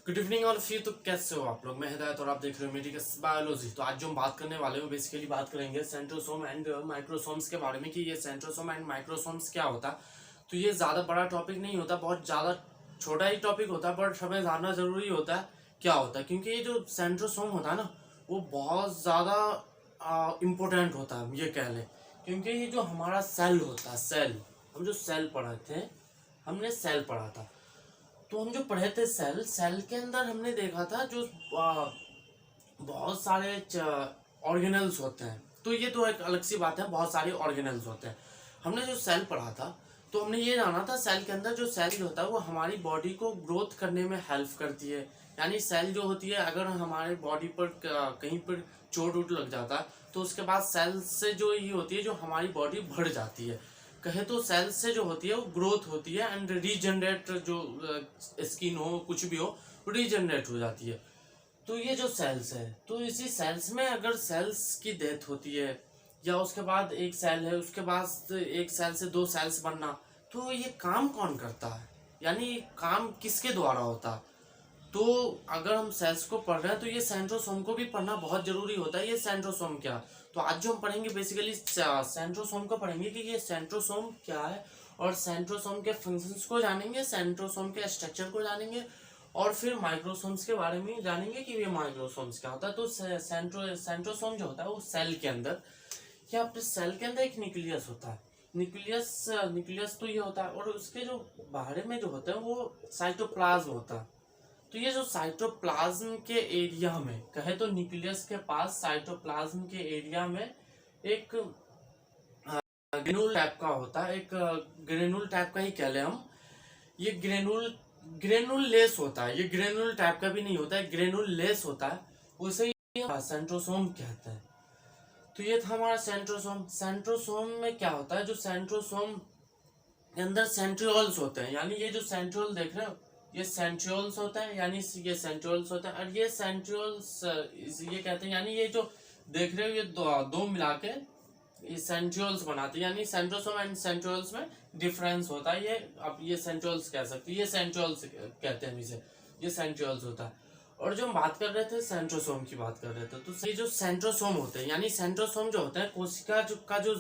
Good evening all of you. तो कैसे हो आप लोग? मैं हिदायत और आप देख रहे हो मेडिकस बायोलॉजी। तो आज जो हम बात करने वाले हैं बेसिकली बात करेंगे सेंट्रोसोम एंड माइक्रोसोम्स के बारे में कि ये सेंट्रोसोम एंड माइक्रोसोम्स क्या होता है। तो ये ज़्यादा बड़ा टॉपिक नहीं होता, बहुत ज़्यादा छोटा ही टॉपिक होता है, बट हमें जानना ज़रूरी होता है क्या होता है, क्योंकि ये जो सेंट्रोसोम होता है ना वो बहुत ज़्यादा इम्पोर्टेंट होता है, ये कह लें। क्योंकि ये जो हमारा सेल होता है, सेल, हम जो सेल पढ़े थे, हमने सेल पढ़ा था। तो हम जो पढ़े थे सेल, सेल के अंदर हमने देखा था जो बहुत सारे ऑर्गेनल्स होते हैं। तो ये तो एक अलग सी बात है, बहुत सारे ऑर्गेनल्स होते हैं। हमने जो सेल पढ़ा था तो हमने ये जाना था सेल के अंदर जो सेल होता है वो हमारी बॉडी को ग्रोथ करने में हेल्प करती है। यानी सेल जो होती है, अगर हमारे बॉडी पर कहीं पर चोट वोट लग जाता है तो उसके बाद सेल से जो ये होती है, जो हमारी बॉडी बढ़ जाती है। कहे तो सेल से जो होती है वो ग्रोथ होती है एंड रीजनरेट, जो स्किन हो कुछ भी हो रीजनरेट हो जाती है। तो ये जो सेल्स है, तो इसी सेल्स में अगर सेल्स की डेथ होती है या उसके बाद एक सेल है, उसके बाद एक सेल से दो सेल्स बनना, तो ये काम कौन करता है, यानी काम किसके द्वारा होता है? तो अगर हम सेल्स को पढ़ रहे हैं तो ये सेंट्रोसोम को भी पढ़ना बहुत जरूरी होता है। ये सेंट्रोसोम क्या, तो आज जो हम पढ़ेंगे बेसिकली सेंट्रोसोम को पढ़ेंगे कि ये सेंट्रोसोम क्या है, और सेंट्रोसोम के फंक्शंस को जानेंगे, सेंट्रोसोम के स्ट्रक्चर को जानेंगे, और फिर माइक्रोसोम्स के बारे में जानेंगे कि ये माइक्रोसोम्स क्या होता है। तो सेंट्रोसोम जो होता है वो सेल के अंदर, या अपने सेल के अंदर एक न्यूक्लियस होता है। न्यूक्लियस तो ये होता है, और उसके जो बाहर में जो होता है वो साइटोप्लाज्म होता है। तो ये जो साइटोप्लाज्म के एरिया में, कहे तो न्यूक्लियस के पास साइटोप्लाज्म के एरिया में एक ग्रेनुल टाइप का होता है, एक ग्रेनुल टाइप का ही कह ले हम। ये ग्रेनुल लेस होता है, ये ग्रेनुल टाइप का भी नहीं होता है, ग्रेनुल लेस होता है, उसे सेंट्रोसोम कहते हैं। तो ये था हमारा सेंट्रोसोम। सेंट्रोसोम में क्या होता है, जो सेंट्रोसोम के अंदर सेंट्रियोल्स होते हैं, यानी ये जो सेंट्रियोल देख रहे हो ये सेंट्रियोल्स होता है, यानी ये सेंट्रियोल्स होता है। और ये सेंट्रियोल्स ये कहते हैं, यानी ये जो देख रहे हो ये दो मिला के ये सेंट्रियोल्स बनाते हैं, यानी सेंट्रोसोम एंड सेंट्रियोल्स में डिफरेंस होता है। ये अब ये सेंट्रियोल्स कह सकते हैं, ये सेंट्रियोल्स कहते हैं इसे, ये सेंट्रियोल्स होता है। और जो हम बात कर रहे थे सेंट्रोसोम की बात कर रहे थे, तो ये जो सेंट्रोसोम होते हैं, यानी सेंट्रोसोम जो होता है कोशिका का जो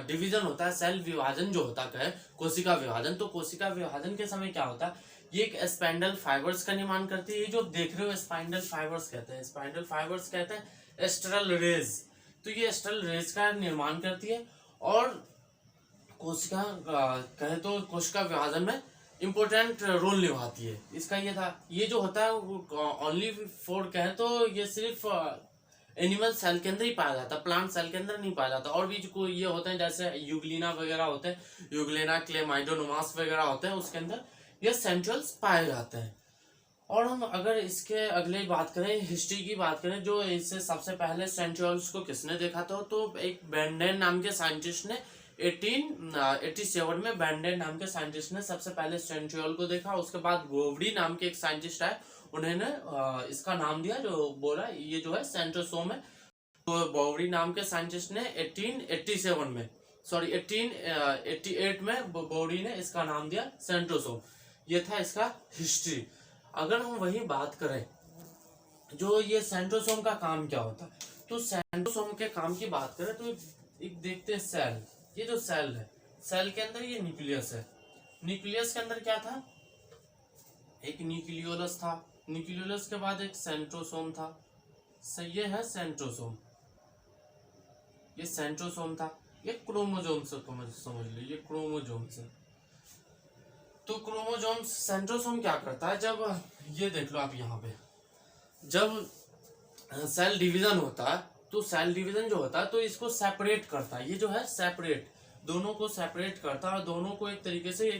डिवीजन होता है, सेल विभाजन जो होता है, कोशिका विभाजन। तो कोशिका विभाजन के समय क्या होता है, ये एक स्पाइंडल फाइबर्स का निर्माण करती है। ये जो देख रहे हो स्पाइंडल फाइबर्स कहते हैं, स्पाइंडल फाइबर्स कहते हैं एस्ट्रल रेज। तो ये एस्ट्रल रेज का निर्माण करती है, और कोशिका कहे तो कोशिका विभाजन में इम्पोर्टेंट रोल निभाती है। इसका ये था, ये जो होता है ओनली फॉर कहे तो ये सिर्फ एनिमल सेल के अंदर ही पाया जाता है, प्लांट सेल के अंदर नहीं पाया जाता। और भी कोई ये होते हैं जैसे यूग्लिना वगैरह होते हैं, यूग्लिना क्लेमाइडोनोमास वगैरह होते हैं, उसके अंदर ये सेंट्रियोल्स पाए जाते हैं। और हम अगर इसके अगले बात करें, हिस्ट्री की बात करें, जो इससे सबसे पहले सेंट्रियोल्स को किसने देखा था, तो एक बेंडेन नाम के साइंटिस्ट ने 1887 में बेंडेन नाम के साइंटिस्ट ने सबसे पहले सेंट्रियोल को देखा। उसके बाद बोवरी नाम के एक साइंटिस्ट आए, उन्होंने इसका नाम दिया, जो बोला ये जो है सेंट्रोसोम है। तो बोवरी नाम के साइंटिस्ट ने 1887 में, सॉरी 1888 में बोवरी ने इसका नाम दिया सेंट्रोसोम। ये था इसका हिस्ट्री। अगर हम वही बात करें जो ये सेंट्रोसोम का काम क्या होता है, तो सेंट्रोसोम के काम की बात करें तो एक देखते हैं सेल। ये जो सेल है, सेल के अंदर ये न्यूक्लियस है। न्यूक्लियस के अंदर क्या था, एक न्यूक्लियोलस था, न्यूक्लियोलस के बाद एक सेंट्रोसोम था। ये है सेंट्रोसोम, ये सेंट्रोसोम था। ये क्रोमोजोम से समझ लो, ये क्रोमोजोम से। तो क्रोमोजोम, सेंट्रोसोम क्या करता है, जब ये देख लो आप यहाँ पे, जब सेल डिवीजन होता है तो सेल डिवीजन जो होता है तो इसको सेपरेट करता है। ये जो है सेपरेट, दोनों को सेपरेट करता है और दोनों को एक तरीके से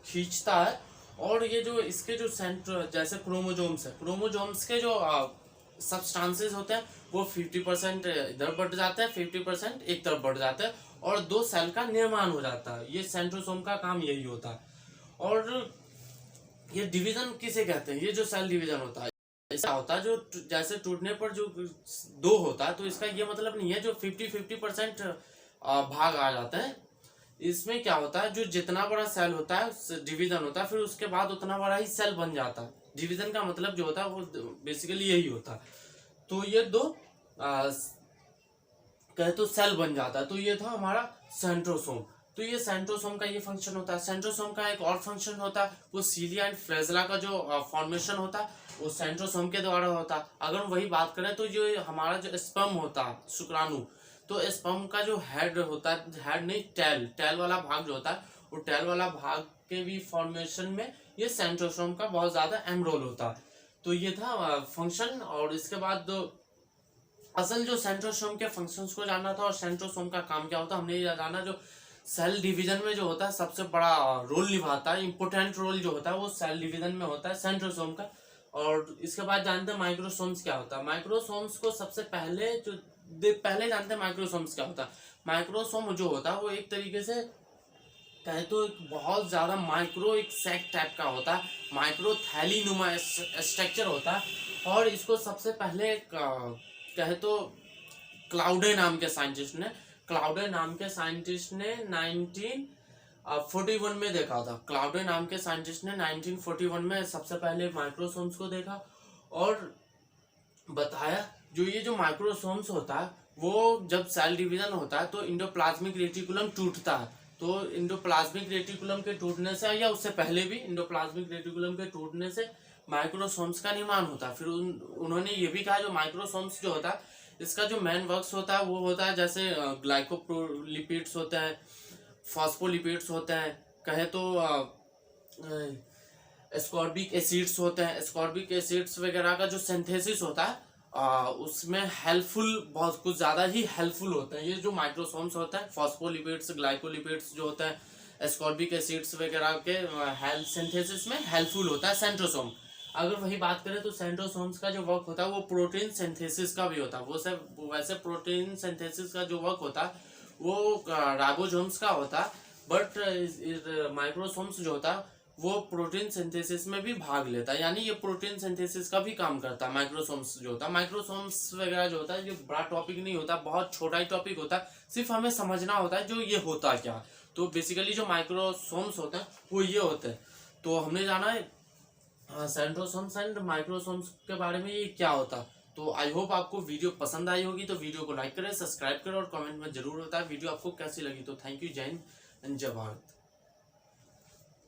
खींचता है। और ये जो इसके जो सेंटर, जैसे क्रोमोजोम्स है, क्रोमोजोम्स के जो सब्सटेंसेस होते हैं वो 50% इधर बढ़ जाते हैं, 50% एक तरफ बढ़ जाते हैं, और दो सेल का निर्माण हो जाता है। ये सेंट्रोसोम का काम यही होता है। और ये डिवीजन किसे कहते हैं, ये जो सेल डिवीजन होता है ऐसा होता है जो जैसे टूटने पर जो दो होता है, तो इसका ये मतलब नहीं है जो 50% भाग आ जाते हैं। इसमें क्या होता है, जो जितना बड़ा सेल होता है डिवीजन होता है, फिर उसके बाद उतना बड़ा ही सेल बन जाता है। डिवीजन का मतलब जो होता है वो बेसिकली यही होता है। तो ये दो कहे तो सेल बन जाता है। तो ये था हमारा सेंट्रोसोम। तो ये सेंट्रोसोम का ये फंक्शन होता है। सेंट्रोसोम का एक और फंक्शन होता है, वो सीलिया एंड फ्लैजेला का जो फॉर्मेशन होता है वो सेंट्रोसोम के द्वारा होता है। अगर वही बात करें तो जो हमारा जो स्पर्म होता है, शुक्राणु, तो स्पर्म का जो हेड होता है, हेड नहीं टेल वाला भाग जो होता है, वो टेल वाला भाग के भी फॉर्मेशन में ये सेंट्रोसोम का बहुत ज्यादा अहम रोल होता है। तो ये था फंक्शन। और इसके बाद असल जो सेंट्रोसोम के फंक्शंस को जानना था और सेंट्रोसोम का काम क्या होता है, हमने ये जाना जो सेल डिवीजन में जो होता है सबसे बड़ा रोल निभाता है, इंपोर्टेंट रोल जो होता है वो सेल डिवीजन में होता है सेंट्रोसोम का। और इसके बाद जानते हैं माइक्रोसोम्स क्या होता है। माइक्रोसोम्स को सबसे पहले पहले जानते हैं माइक्रोसोम्स क्या होता है। माइक्रोसोम जो होता है वो एक तरीके से कहे तो एक बहुत ज्यादा माइक्रो एक सैक टाइप का होता है, माइक्रो थैली नुमा स्ट्रक्चर होता है। और इसको सबसे पहले कहे तो क्लाउडे नाम के साइंटिस्ट ने 1941 में देखा था। क्लाउडे नाम के साइंटिस्ट ने 1941 में सबसे पहले माइक्रोसोम्स को देखा और बताया जो ये जो माइक्रोसोम्स होता है वो जब सेल डिवीजन होता है तो इंडोप्लाज्मिक रेटिकुलम टूटता है। तो इंडोप्लाज्मिक रेटिकुलम के टूटने से या उससे पहले भी इंडोप्लाज्मिक रेटिकुलम के टूटने से माइक्रोसोम्स का निर्माण होता है। फिर उन्होंने ये भी कहा जो माइक्रोसोम्स जो होता है इसका जो मेन वर्क्स होता है वो होता है जैसे ग्लाइकोलिपिड्स होते हैं, फॉस्फोलिपिड्स होते हैं, कहे तो एस्कॉर्बिक एसिड्स होते हैं। एस्कॉर्बिक एसिड्स वगैरह का जो सिंथेसिस होता है उसमें हेल्पफुल, बहुत कुछ ज्यादा ही हेल्पफुल होते हैं ये जो माइक्रोसोम्स होते हैं। फॉस्फोलिपिड्स, ग्लाइकोलिपिड्स जो होता है, एस्कॉर्बिक एसिड्स वगैरह के हेल्थ सिंथेसिस में हेल्पफुल होता है सेंट्रोसोम। अगर वही बात करें तो सेंट्रोसोम्स का जो वर्क होता है वो प्रोटीन सिंथेसिस का भी होता है। वो सब वैसे प्रोटीन सिंथेसिस का जो वर्क होता है वो राइबोसोम्स का होता है, बट माइक्रोसोम्स जो होता है वो प्रोटीन सिंथेसिस में भी भाग लेता है, यानी ये प्रोटीन सिंथेसिस का भी काम करता है माइक्रोसोम्स जो होता है। माइक्रोसोम्स वगैरह जो होता है जो बड़ा टॉपिक नहीं होता, बहुत छोटा ही टॉपिक होता है, सिर्फ हमें समझना होता है जो ये होता क्या। तो बेसिकली जो माइक्रोसोम्स होते हैं वो ये होते हैं। तो हमने जाना है सेंट्रोसोम्स एंड माइक्रोसोम्स के बारे में ये क्या होता है। तो आई होप आपको वीडियो पसंद आई होगी। तो वीडियो को लाइक करें, सब्सक्राइब करें और कमेंट में जरूर बताएं वीडियो आपको कैसी लगी। तो थैंक यू, जय हिंद एंड जय भारत।